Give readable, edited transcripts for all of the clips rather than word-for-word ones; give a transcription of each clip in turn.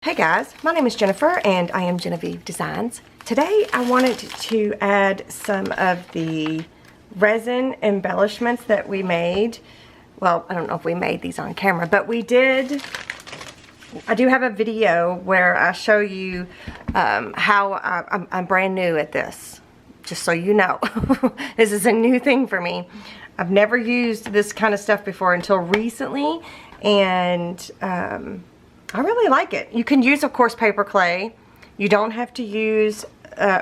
Hey guys, my name is Jennifer and I am Genevieve Designs. Today I wanted to add some of the resin embellishments that we made. Well, I don't know if we made these on camera, but we did. I do have a video where I show you how I'm brand new at this, just so you know. This is a new thing for me. I've never used this kind of stuff before until recently, and I really like it. You can use, of course, paper clay. You don't have to use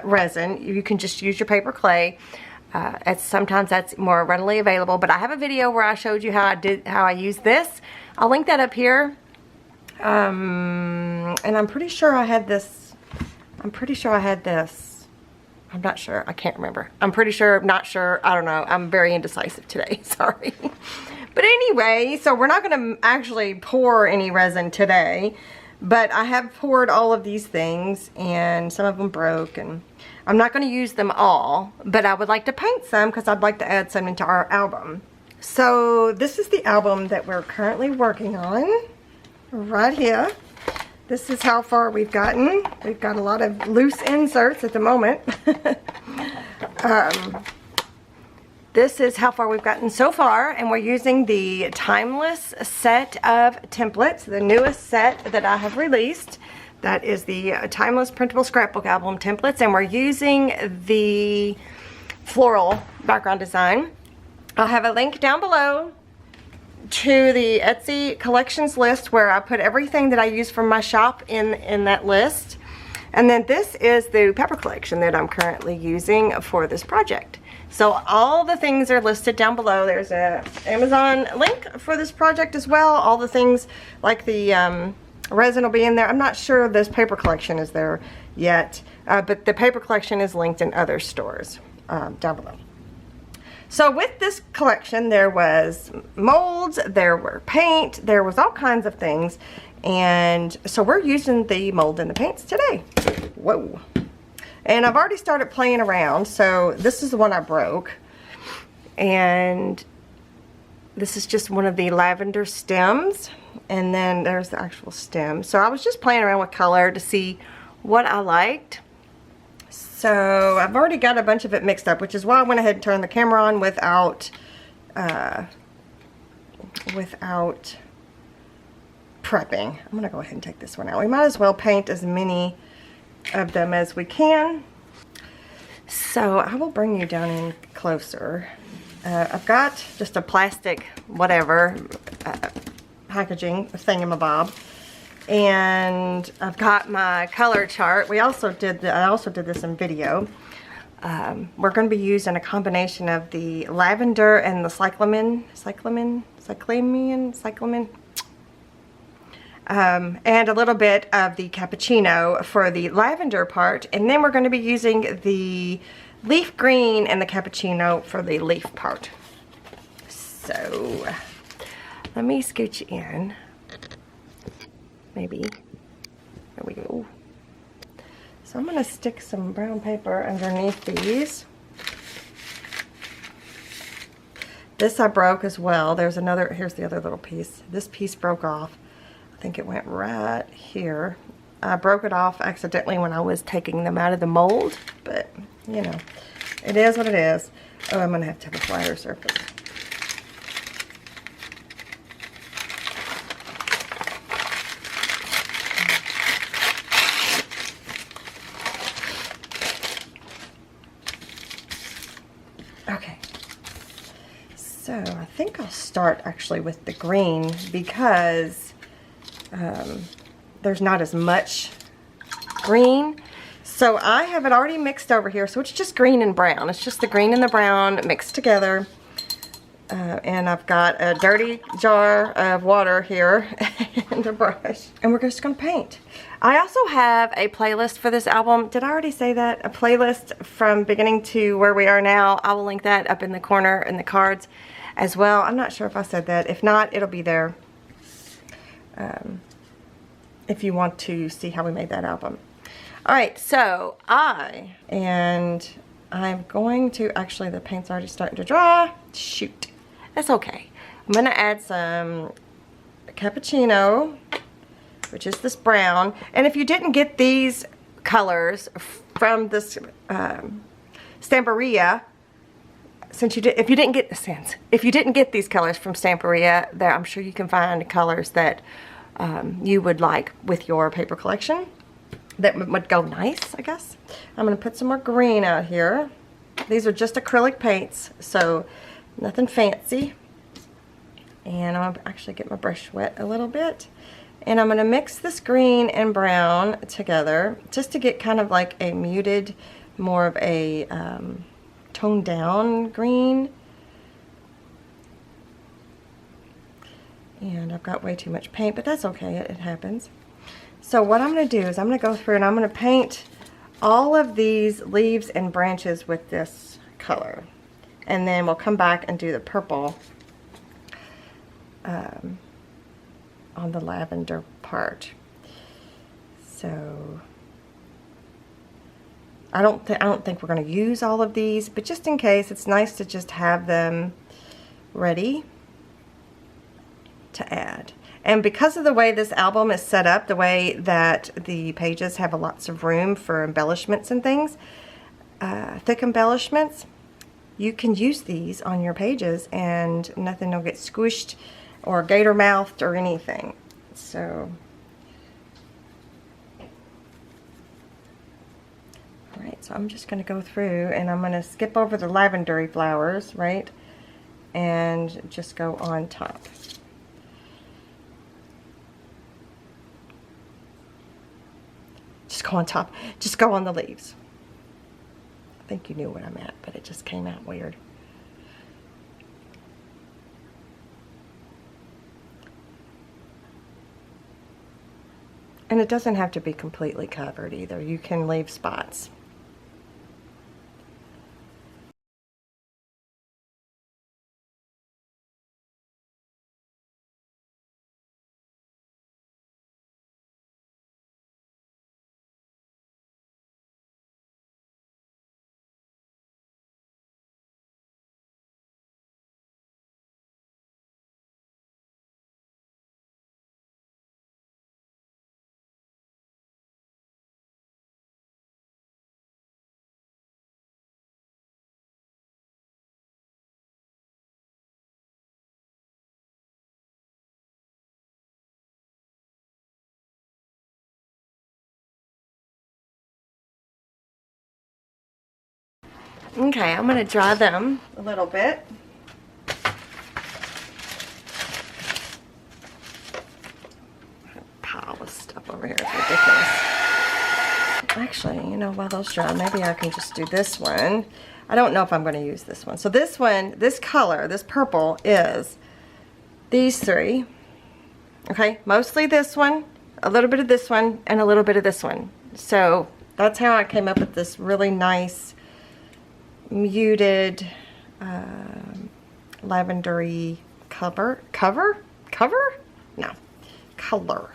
resin. You can just use your paper clay. Sometimes that's more readily available. But I have a video where I showed you how I used this. I'll link that up here. And I'm pretty sure I had this. I'm not sure. I can't remember. I'm pretty sure. Not sure. I don't know. I'm very indecisive today. Sorry. But anyway, so we're not going to actually pour any resin today, but I have poured all of these things and some of them broke, and I'm not going to use them all, but I would like to paint some because I'd like to add some into our album. So this is the album that we're currently working on right here. This is how far we've gotten. We've got a lot of loose inserts at the moment. This is how far we've gotten so far, and we're using the Timeless set of templates, the newest set that I have released. That is the Timeless Printable Scrapbook Album templates, and we're using the floral background design. I'll have a link down below to the Etsy collections list where I put everything that I use from my shop in that list. And then this is the pepper collection that I'm currently using for this project. So all the things are listed down below. There's a Amazon link for this project as well. All the things like the resin will be in there. I'm not sure this paper collection is there yet, but the paper collection is linked in other stores down below. So with this collection, there was molds, there were paint, there was all kinds of things. And so we're using the mold and the paints today. Whoa. And I've already started playing around. So this is the one I broke. And this is just one of the lavender stems. And then there's the actual stem. So I was just playing around with color to see what I liked. So I've already got a bunch of it mixed up, which is why I went ahead and turned the camera on without prepping. I'm gonna go ahead and take this one out. We might as well paint as many of them as we can. So I will bring you down in closer. I've got just a plastic whatever packaging thingamabob, and I've got my color chart. I also did this in video. We're going to be using a combination of the lavender and the cyclamen, and a little bit of the cappuccino for the lavender part, and then we're going to be using the leaf green and the cappuccino for the leaf part. So let me scoot you in. Maybe. There we go. So I'm going to stick some brown paper underneath these. This I broke as well. Here's the other little piece. This piece broke off. I think it went right here. I broke it off accidentally when I was taking them out of the mold, but you know, it is what it is. Oh, I'm going to have a flatter surface. Okay, so I think I'll start actually with the green because there's not as much green. So I have it already mixed over here, so it's just green and brown. It's just the green and the brown mixed together. And I've got a dirty jar of water here and a brush. And we're just going to paint. I also have a playlist for this album. Did I already say that? A playlist from beginning to where we are now. I will link that up in the corner in the cards as well. I'm not sure if I said that. If not, it'll be there if you want to see how we made that album. Alright, so I'm going to, actually the paint's already starting to dry. Shoot. That's okay. I'm going to add some cappuccino which is this brown. And if you didn't get these colors from this Stamperia, if you didn't get these colors from Stamperia, there I'm sure you can find colors that you would like with your paper collection that would go nice, I guess. I'm going to put some more green out here. These are just acrylic paints, so nothing fancy. And I'm going to actually get my brush wet a little bit. And I'm going to mix this green and brown together just to get kind of like a muted, more of a toned down green. And I've got way too much paint, but that's okay, it happens. So what I'm going to do is I'm going to go through and I'm going to paint all of these leaves and branches with this color. And then we'll come back and do the purple on the lavender part. So I don't think we're going to use all of these, but just in case, it's nice to just have them ready to add. And because of the way this album is set up, the way that the pages have lots of room for embellishments and things, thick embellishments, you can use these on your pages and nothing will get squished or gator mouthed or anything. So, alright, so I'm just going to go through and I'm going to skip over the lavendery flowers, right, and just go on top. Just go on top. Just go on the leaves. I think you knew what I meant, but it just came out weird. And it doesn't have to be completely covered either. You can leave spots. Okay, I'm going to dry them a little bit. Pile of stuff over here is ridiculous. Actually, you know, while those dry, maybe I can just do this one. I don't know if I'm going to use this one. So this one, this color, this purple is these three. Okay, mostly this one, a little bit of this one, and a little bit of this one. So that's how I came up with this really nice muted lavendery color. No, color.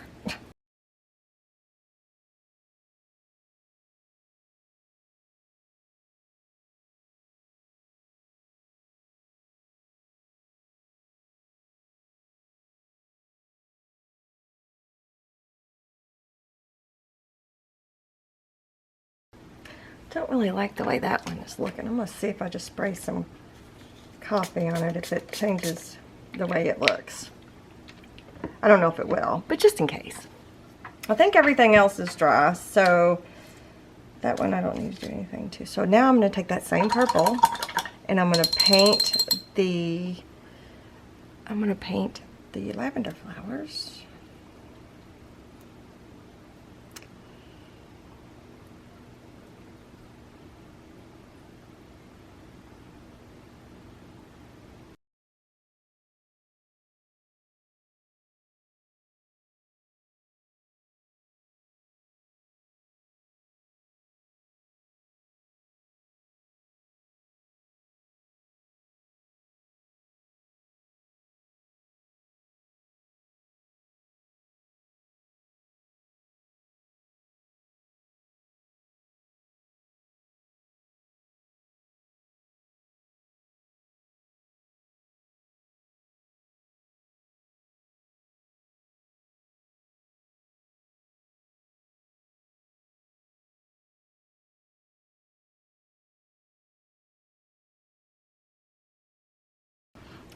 Don't really like the way that one is looking. I'm going to see if I just spray some coffee on it, if it changes the way it looks. I don't know if it will, but just in case. I think everything else is dry, so that one I don't need to do anything to. So now I'm going to take that same purple and I'm going to paint the lavender flowers.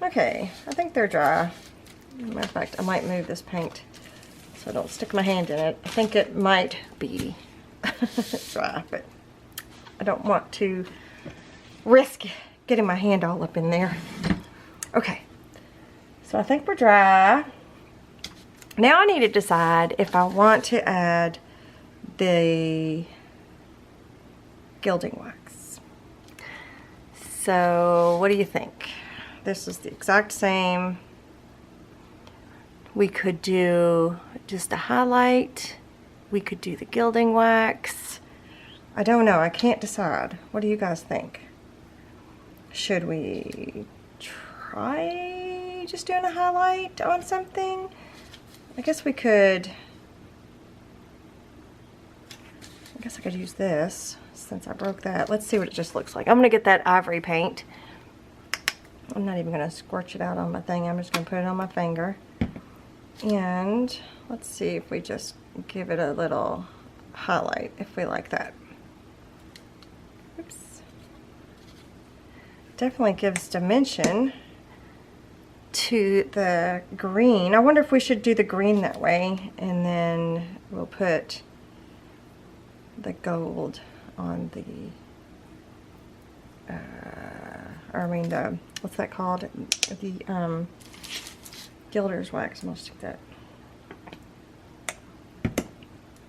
Okay, I think they're dry. Matter of fact, I might move this paint so I don't stick my hand in it. I think it might be dry, but I don't want to risk getting my hand all up in there. Okay, so I think we're dry. Now I need to decide if I want to add the gilding wax. So what do you think? This is the exact same. We could do just a highlight. We could do the gilding wax. I don't know, I can't decide. What do you guys think? Should we try just doing a highlight on something? I guess we could, I guess I could use this since I broke that. Let's see what it just looks like. I'm gonna get that ivory paint. I'm not even gonna squirch it out on my thing. I'm just gonna put it on my finger. And let's see if we just give it a little highlight, if we like that. Oops. Definitely gives dimension to the green. I wonder if we should do the green that way, and then we'll put the gold on the, or I mean the, what's that called? The gilder's wax. I'm gonna stick that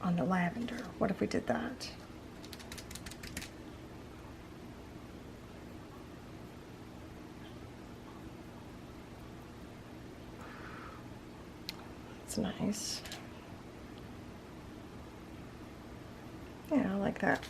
on the lavender. What if we did that? It's nice. Yeah, I like that.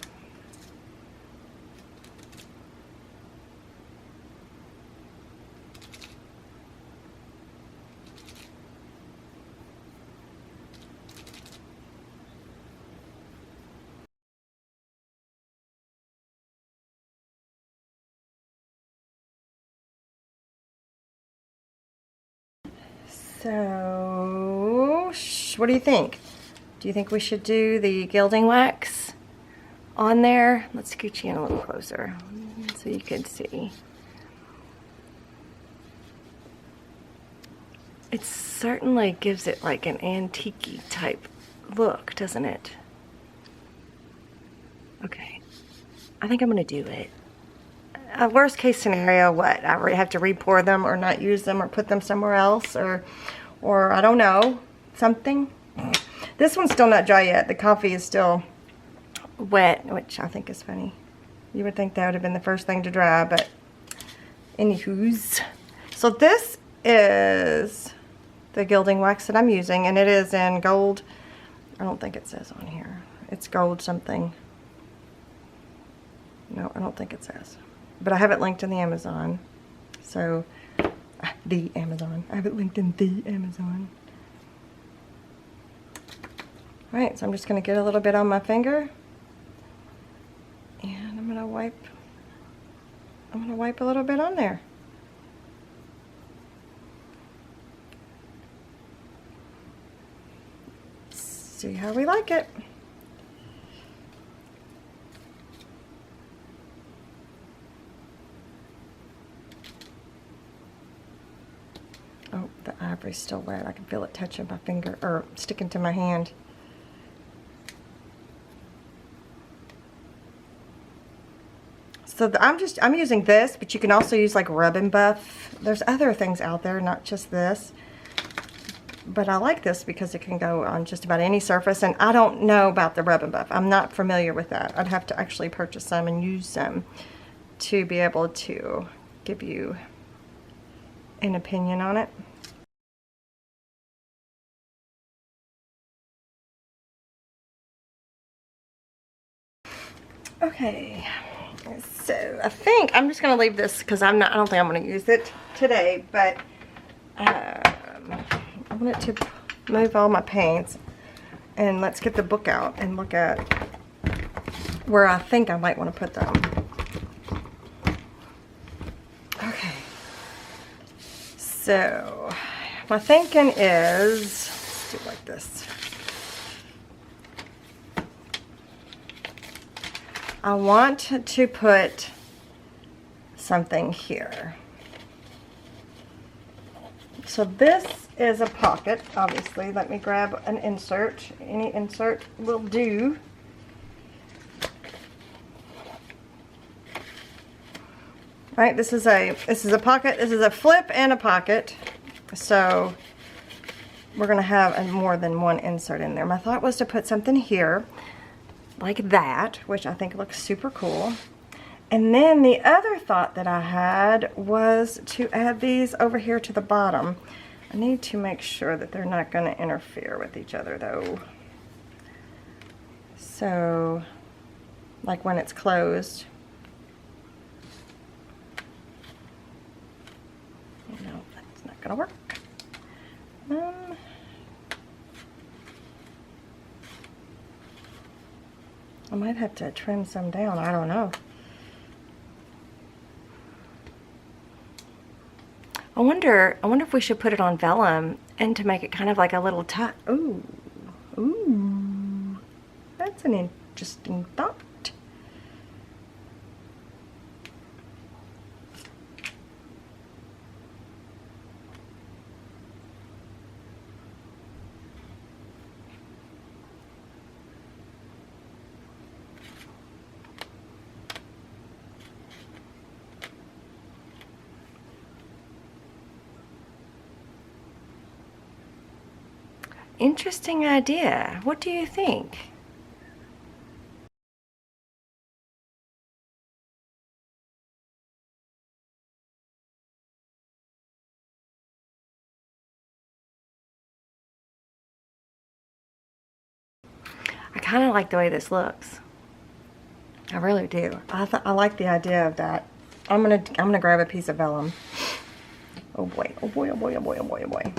So, what do you think? Do you think we should do the gilding wax on there? Let's scoot you in a little closer so you can see. It certainly gives it like an antique-y type look, doesn't it? Okay, I think I'm gonna do it. Worst case scenario, what? I have to re-pour them or not use them or put them somewhere else, or I don't know, something. This one's still not dry yet. The coffee is still wet, which I think is funny. You would think that would have been the first thing to dry, but anywho's. So this is the gilding wax that I'm using, and it is in gold. I don't think it says on here. It's gold something. No, I don't think it says. But I have it linked in the Amazon. So, the Amazon. I have it linked in the Amazon. Alright, so I'm just going to get a little bit on my finger. And I'm going to wipe a little bit on there. See how we like it. Oh, the ivory's still wet. I can feel it touching my finger, or sticking to my hand. So I'm using this, but you can also use like Rub and Buff. There's other things out there, not just this. But I like this because it can go on just about any surface, and I don't know about the Rub and Buff. I'm not familiar with that. I'd have to actually purchase some and use some to be able to give you an opinion on it. Okay, so I think I'm just going to leave this because I don't think I'm going to use it today, but I wanted to move all my paints, and let's get the book out and look at where I think I might want to put them. Okay, so my thinking is, let's do it like this. I want to put something here. So this is a pocket, obviously. Let me grab an insert. Any insert will do. Right, this is a pocket. This is a flip and a pocket. So we're gonna have more than one insert in there. My thought was to put something here like that, which I think looks super cool. And then the other thought that I had was to add these over here to the bottom. I need to make sure that they're not gonna interfere with each other though. So, like when it's closed. No, that's not gonna work. I might have to trim some down, I don't know. I wonder if we should put it on vellum and to make it kind of like a little tuck. Ooh, that's an interesting thought. Interesting idea. What do you think? I kind of like the way this looks. I really do. I like the idea of that. I'm gonna grab a piece of vellum. Oh boy, oh boy, oh boy, oh boy, oh boy, oh boy.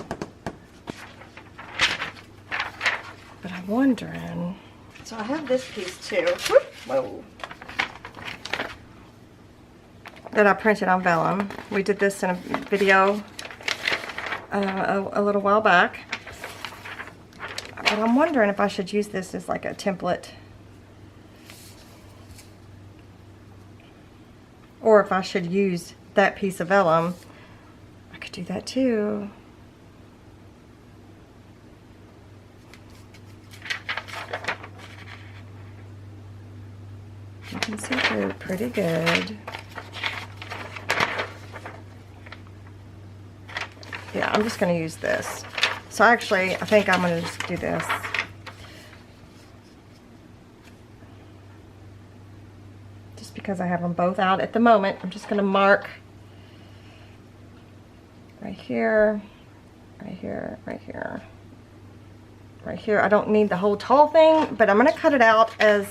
But I'm wondering, so I have this piece too. Whoa. That I printed on vellum. We did this in a video a little while back. But I'm wondering if I should use this as like a template. Or if I should use that piece of vellum. I could do that too. You can see through pretty good. Yeah, I'm just going to use this. So actually, I think I'm going to just do this. Just because I have them both out at the moment, I'm just going to mark right here, right here, right here, right here. I don't need the whole tall thing, but I'm going to cut it out as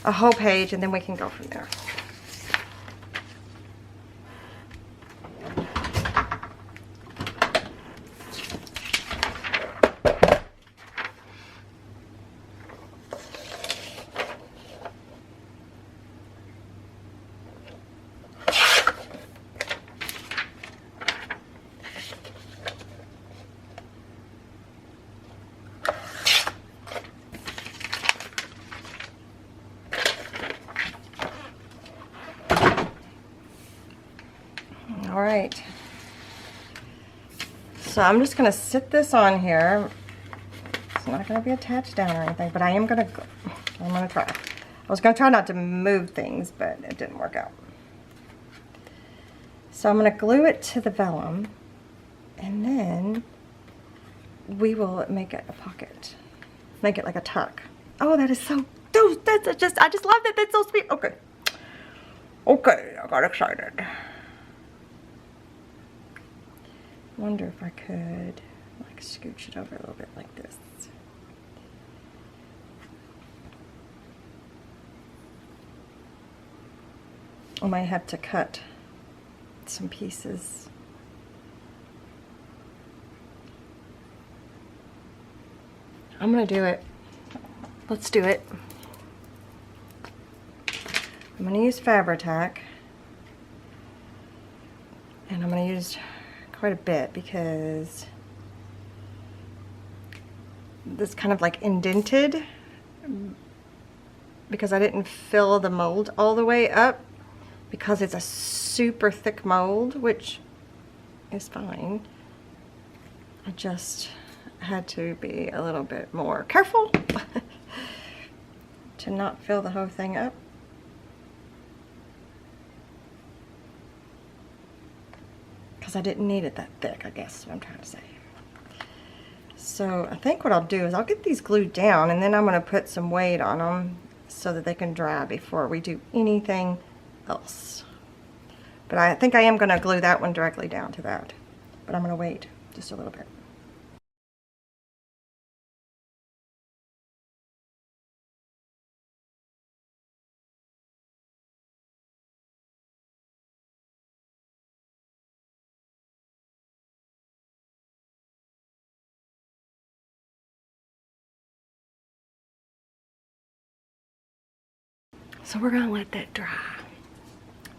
a whole page and then we can go from there. All right, so I'm just going to sit this on here. It's not going to be attached down or anything, but I'm going to try. I was going to try not to move things, but it didn't work out. So I'm going to glue it to the vellum, and then we will make it a pocket. Make it like a tuck. Oh, that is so, I just love that. That's so sweet. Okay. Okay, I got excited. Wonder if I could like scooch it over a little bit like this. I might have to cut some pieces. I'm gonna do it. Let's do it. I'm gonna use Fabri-Tac, and I'm gonna use quite a bit because this kind of like indented because I didn't fill the mold all the way up because it's a super thick mold, which is fine. I just had to be a little bit more careful to not fill the whole thing up. Because I didn't need it that thick, I guess is what I'm trying to say. So I think what I'll do is I'll get these glued down, and then I'm going to put some weight on them so that they can dry before we do anything else. But I think I am going to glue that one directly down to that. But I'm going to wait just a little bit. So we're gonna let that dry.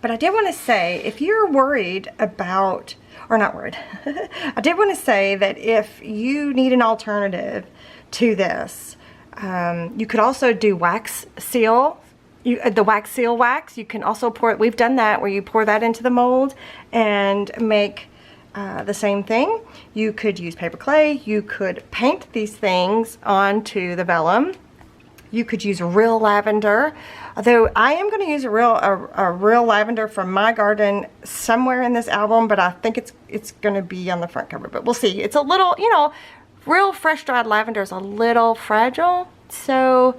But I did want to say, if you're worried about, or not worried, I did want to say that if you need an alternative to this, you could also do wax seal, the wax seal wax. You can also pour it, we've done that, where you pour that into the mold and make the same thing. You could use paper clay, you could paint these things onto the vellum. You could use real lavender, although I am going to use a real lavender from my garden somewhere in this album, but I think it's going to be on the front cover, but we'll see. It's a little, you know, real fresh dried lavender is a little fragile, so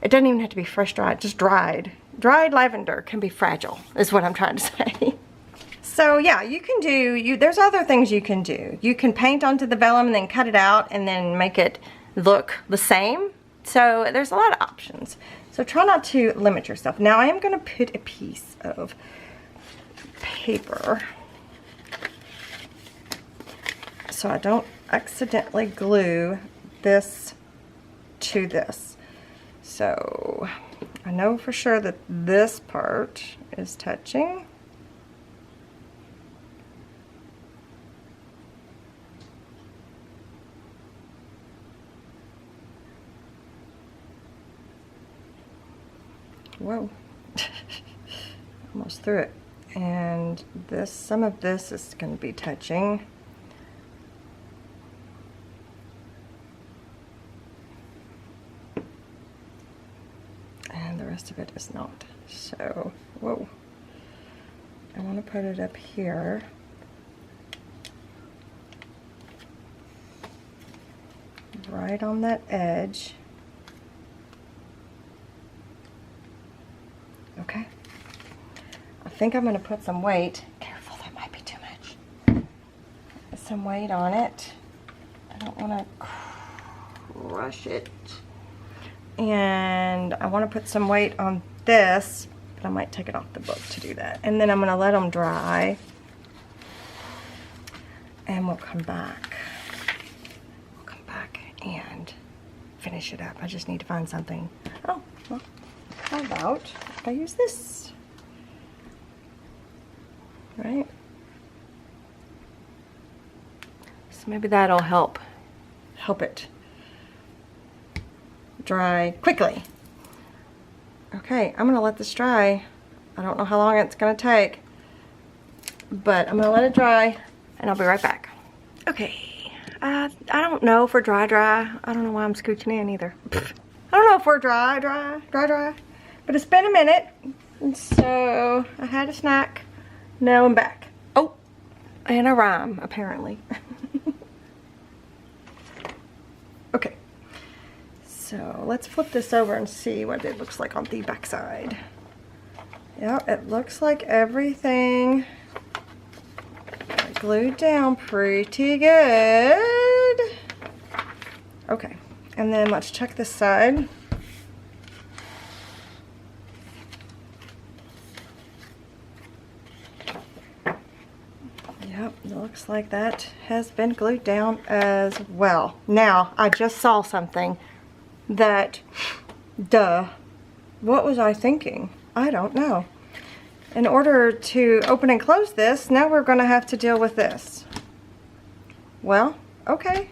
it doesn't even have to be fresh dried, just dried. Dried lavender can be fragile, is what I'm trying to say. So yeah, you can do, there's other things you can do. You can paint onto the vellum and then cut it out and then make it look the same. So there's a lot of options. So try not to limit yourself. Now I am going to put a piece of paper so I don't accidentally glue this to this. So I know for sure that this part is touching. Whoa, almost through it. And this, some of this is going to be touching. And the rest of it is not. So, whoa. I want to put it up here. Right on that edge. Okay, I think I'm going to put some weight, careful, that might be too much, some weight on it. I don't want to crush it, and I want to put some weight on this, but I might take it off the book to do that. And then I'm going to let them dry, and we'll come back and finish it up. I just need to find something. Oh, well, how about if I use this? Right? So maybe that'll help it dry quickly. Okay, I'm gonna let this dry. I don't know how long it's gonna take, but I'm gonna let it dry and I'll be right back. Okay, I don't know if we're dry. I don't know why I'm scooching in either. I don't know if we're dry, but it's been a minute, and so I had a snack. Now I'm back. Oh, and a rhyme, apparently. Okay, so let's flip this over and see what it looks like on the back side. Yeah, it looks like everything glued down pretty good. Okay, and then let's check this side. Yep, it looks like that has been glued down as well. Now, I just saw something that, what was I thinking? I don't know. In order to open and close this, now we're going to have to deal with this. Well, okay.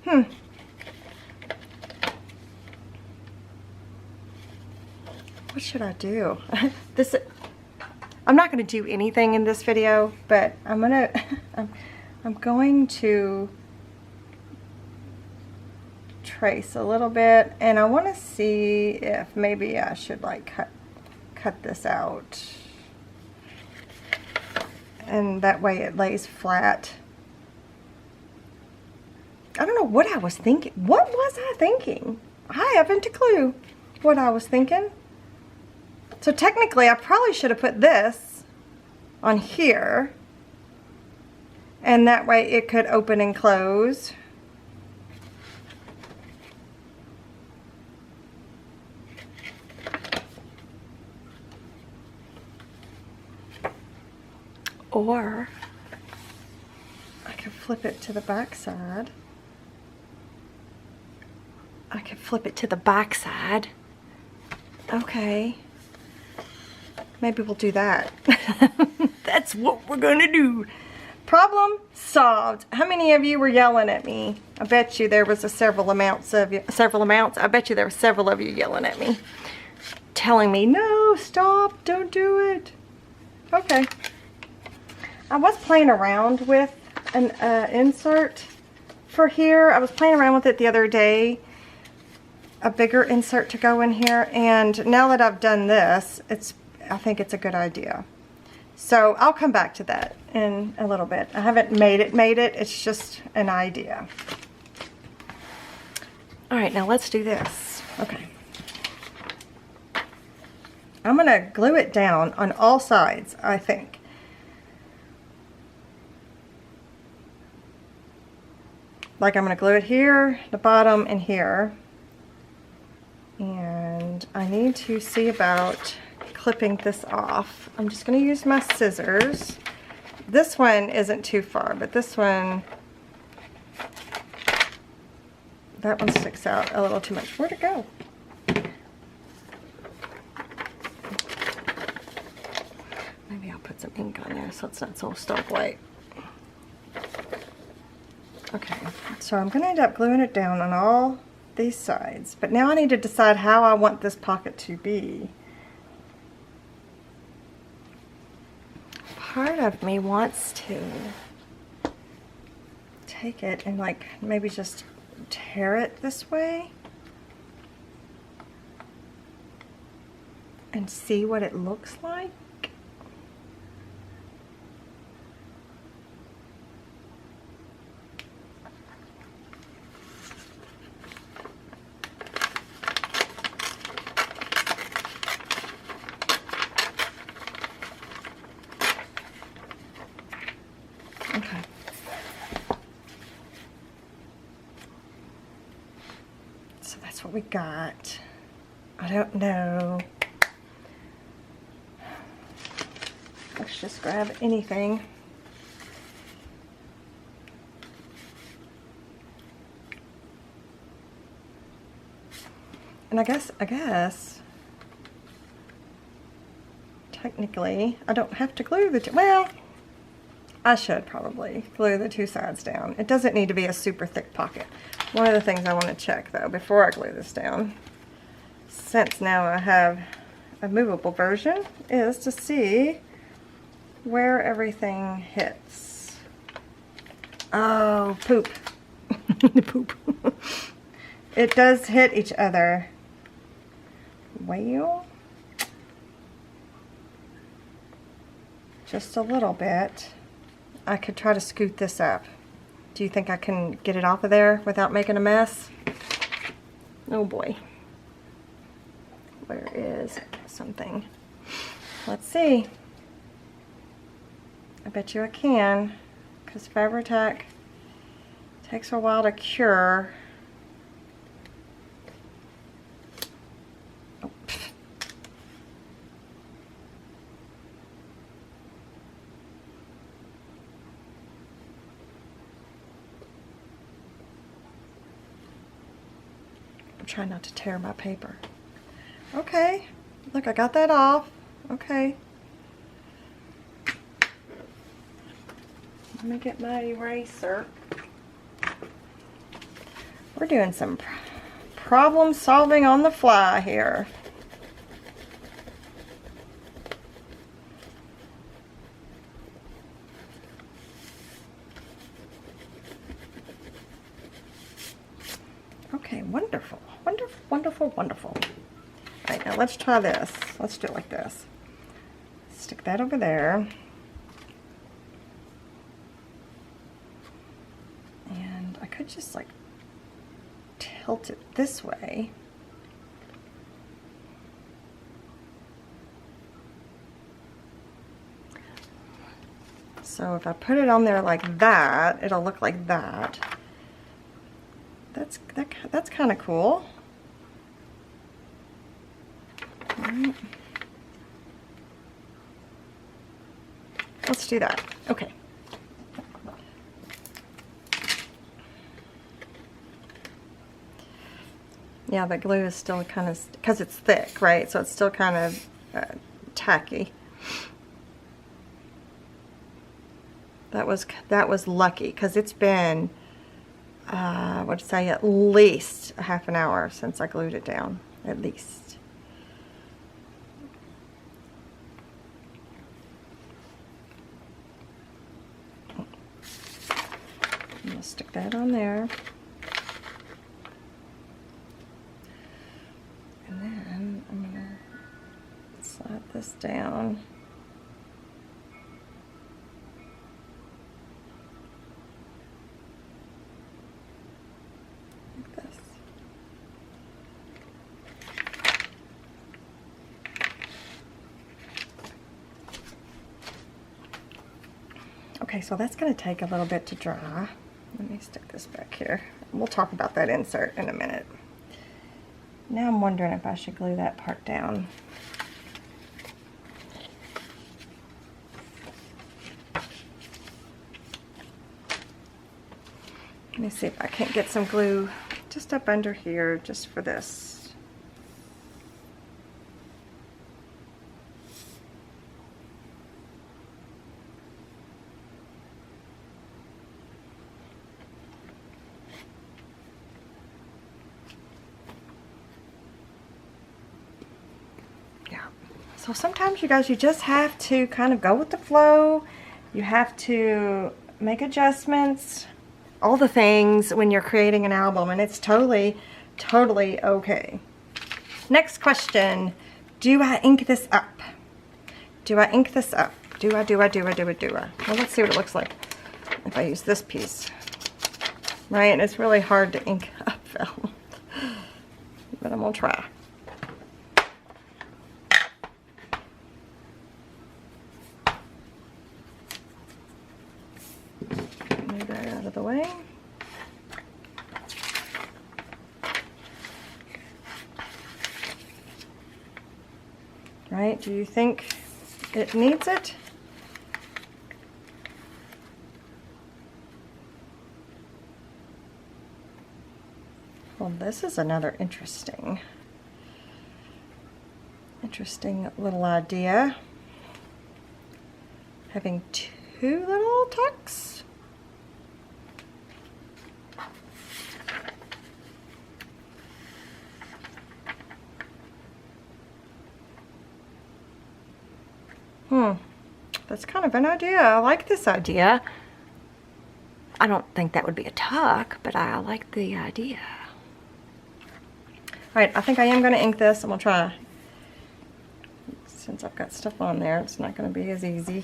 What should I do? I'm not going to do anything in this video, but I'm going to trace a little bit, and I want to see if maybe I should like cut this out, and that way it lays flat. I don't know what I was thinking. What was I thinking? I haven't a clue what I was thinking. So technically I probably should have put this on here, and that way it could open and close. Or I could flip it to the back side. I could flip it to the back side. Okay. Maybe we'll do that. That's what we're gonna do. Problem solved. How many of you were yelling at me? I bet you there was several amounts. I bet you there were several of you yelling at me, telling me, no, stop, don't do it. Okay. I was playing around with an insert for here. I was playing around with it the other day, a bigger insert to go in here, and now that I've done this, I think it's a good idea. So I'll come back to that in a little bit. I haven't made it, it's just an idea. All right, now let's do this. Okay. I'm gonna glue it down on all sides, I think. Like I'm going to glue it here, the bottom, and here. And I need to see about clipping this off. I'm just going to use my scissors. This one isn't too far, but this one, that one sticks out a little too much. Where'd it go? Maybe I'll put some ink on there so it's not so stark white. Okay, so I'm going to end up gluing it down on all these sides, but now I need to decide how I want this pocket to be. Part of me wants to take it and like maybe just tear it this way and see what it looks like. Okay. So that's what we got. I don't know. Let's just grab anything. And I guess technically I don't have to glue the two. Well, I should probably glue the two sides down. It doesn't need to be a super thick pocket. One of the things I want to check though before I glue this down, since now I have a movable version, is to see where everything hits. Oh, poop. Poop. It does hit each other. Well, just a little bit. I could try to scoot this up. Do you think I can get it off of there without making a mess? Oh boy. Where is something? Let's see. I bet you I can, because Fabri-Tac takes a while to cure. Oh. I'm trying not to tear my paper. Okay, look, I got that off. Okay. Let me get my eraser. We're doing some problem solving on the fly here. Okay, wonderful, wonderful, wonderful, wonderful. All right, now let's try this. Let's do it like this. Stick that over there. And I could just like tilt it this way. So if I put it on there like that, it'll look like that. That's kind of cool. Right. Let's do that. Okay. Yeah, the glue is still kind of, because it's thick, right? So it's still kind of tacky. That was lucky, because it's been, what'd you say, at least a half an hour since I glued it down, at least. I'm gonna stick that on there. And then I'm gonna slide this down. Okay, so that's going to take a little bit to dry. Let me stick this back here. We'll talk about that insert in a minute. Now I'm wondering if I should glue that part down. Let me see if I can't get some glue just up under here just for this. So sometimes, you guys, you just have to kind of go with the flow. You have to make adjustments, all the things when you're creating an album, and it's totally, totally okay. Next question. Do I ink this up? Do I ink this up? Do I? Well, let's see what it looks like if I use this piece. Right? And it's really hard to ink up vellum. But I'm going to try. Move that out of the way. Right? Do you think it needs it? Well, this is another interesting little idea. Having two little tucks. That's kind of an idea. I like this idea. I don't think that would be a tuck, but I like the idea. Alright, I think I am going to ink this. I'm going to try. Since I've got stuff on there, it's not going to be as easy.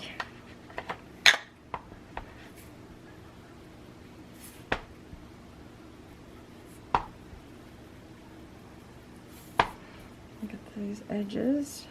Look at these edges.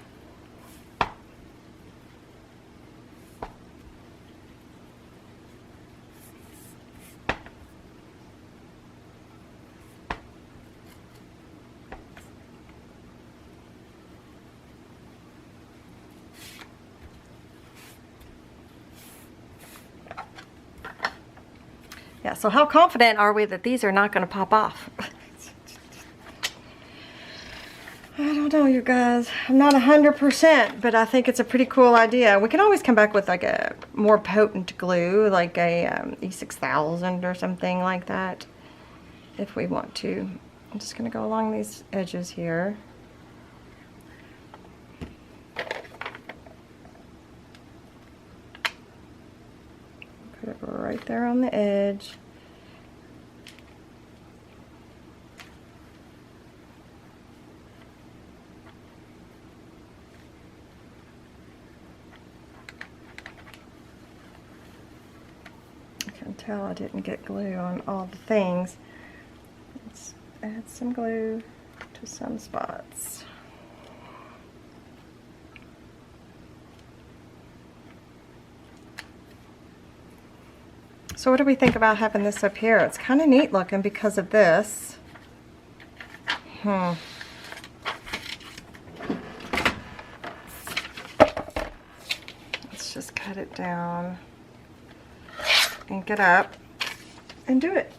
Yeah, so how confident are we that these are not going to pop off? I don't know, you guys. I'm not 100%, but I think it's a pretty cool idea. We can always come back with like a more potent glue, like a E6000 or something like that, if we want to. I'm just going to go along these edges here. Put it right there on the edge. tell I didn't get glue on all the things. Let's add some glue to some spots. So what do we think about having this up here? It's kind of neat looking because of this. Let's just cut it down and get up and do it.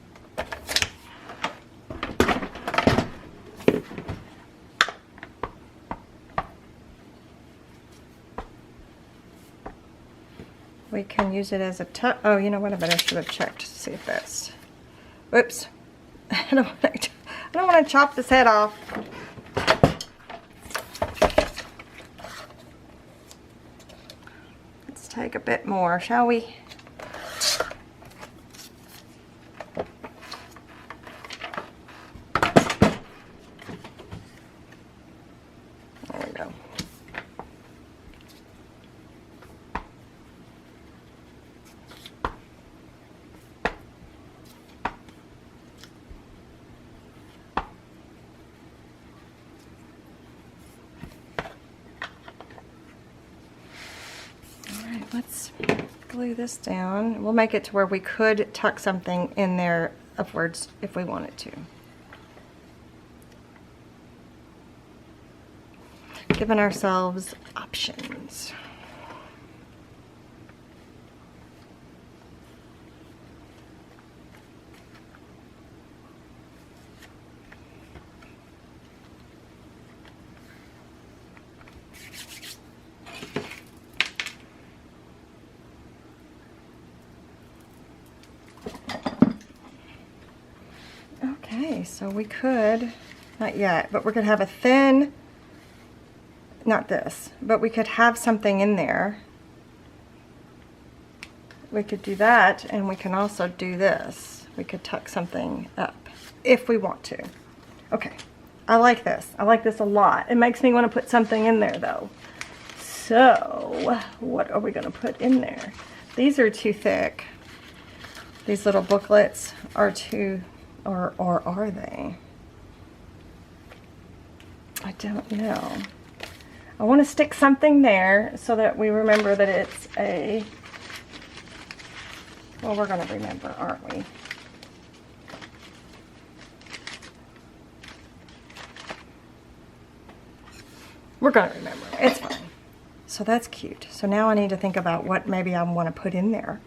We can use it as a tuck. Oh, you know what? I better should have checked to see if that's. Whoops! I don't want to chop this head off. Let's take a bit more, shall we? There we go. Let's glue this down. We'll make it to where we could tuck something in there upwards if we wanted to. Giving ourselves options. Okay, so we could, not yet, but we're going to have a thin, not this, but we could have something in there. We could do that, and we can also do this. We could tuck something up if we want to. Okay, I like this. I like this a lot. It makes me want to put something in there though. So, what are we going to put in there? These are too thick. These little booklets are too, or are they? I don't know. I want to stick something there so that we remember that it's a, well, we're going to remember, aren't we? We're going to remember. It's fine. So that's cute. So now I need to think about what maybe I want to put in there.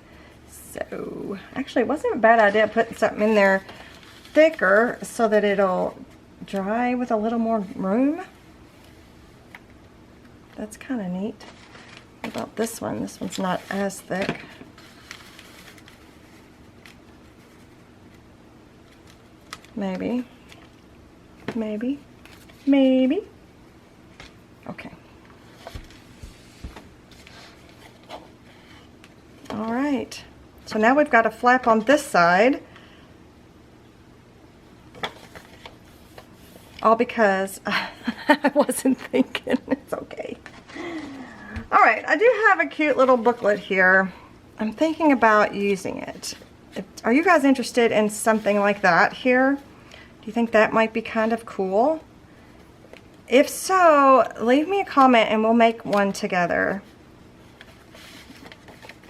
So, actually, it wasn't a bad idea putting something in there thicker so that it'll dry with a little more room. That's kind of neat. What about this one? This one's not as thick. Maybe. Maybe. Maybe. Okay. All right. So now we've got a flap on this side. All because I wasn't thinking. It's okay. All right, I do have a cute little booklet here. I'm thinking about using it. Are you guys interested in something like that here? Do you think that might be kind of cool? If so, leave me a comment and we'll make one together.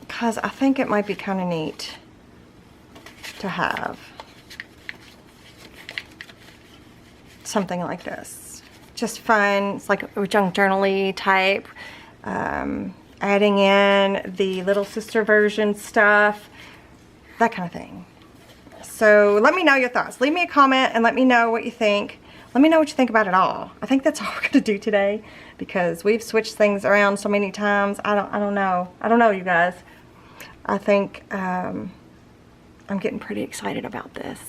Because I think it might be kind of neat to have something like this. Just fun. It's like a junk journal-y type. Adding in the little sister version stuff. That kind of thing. So let me know your thoughts. Leave me a comment and let me know what you think. Let me know what you think about it all. I think that's all we're going to do today because we've switched things around so many times. I don't know. I don't know, you guys. I think I'm getting pretty excited about this.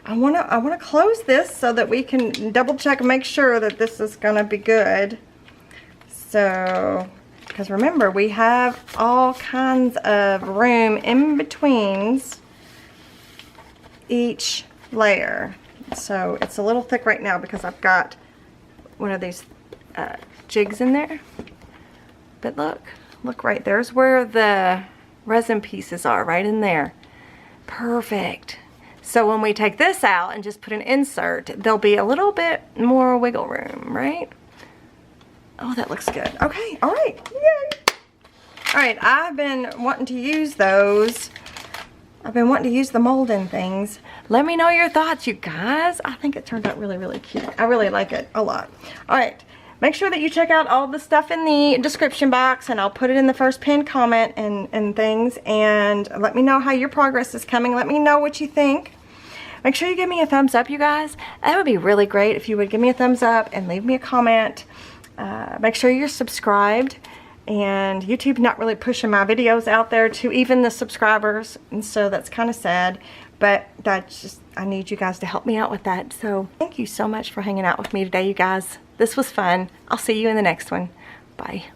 I wanna close this so that we can double check and make sure that this is gonna be good. So, because remember, we have all kinds of room in betweens each layer. So it's a little thick right now because I've got one of these jigs in there. But look right there's where the resin pieces are, right in there. Perfect. So when we take this out and just put an insert, there'll be a little bit more wiggle room, right? Oh, that looks good. Okay, all right, yay. All right, I've been wanting to use those. I've been wanting to use the molding things. Let me know your thoughts, you guys. I think it turned out really, really cute. I really like it a lot. All right, make sure that you check out all the stuff in the description box, and I'll put it in the first pinned comment and things, and let me know how your progress is coming. Let me know what you think. Make sure you give me a thumbs up, you guys. That would be really great if you would give me a thumbs up and leave me a comment. Make sure you're subscribed. And YouTube not really pushing my videos out there to even the subscribers, and so that's kind of sad, but that's just, I need you guys to help me out with that. So thank you so much for hanging out with me today, you guys. This was fun. I'll see you in the next one. Bye.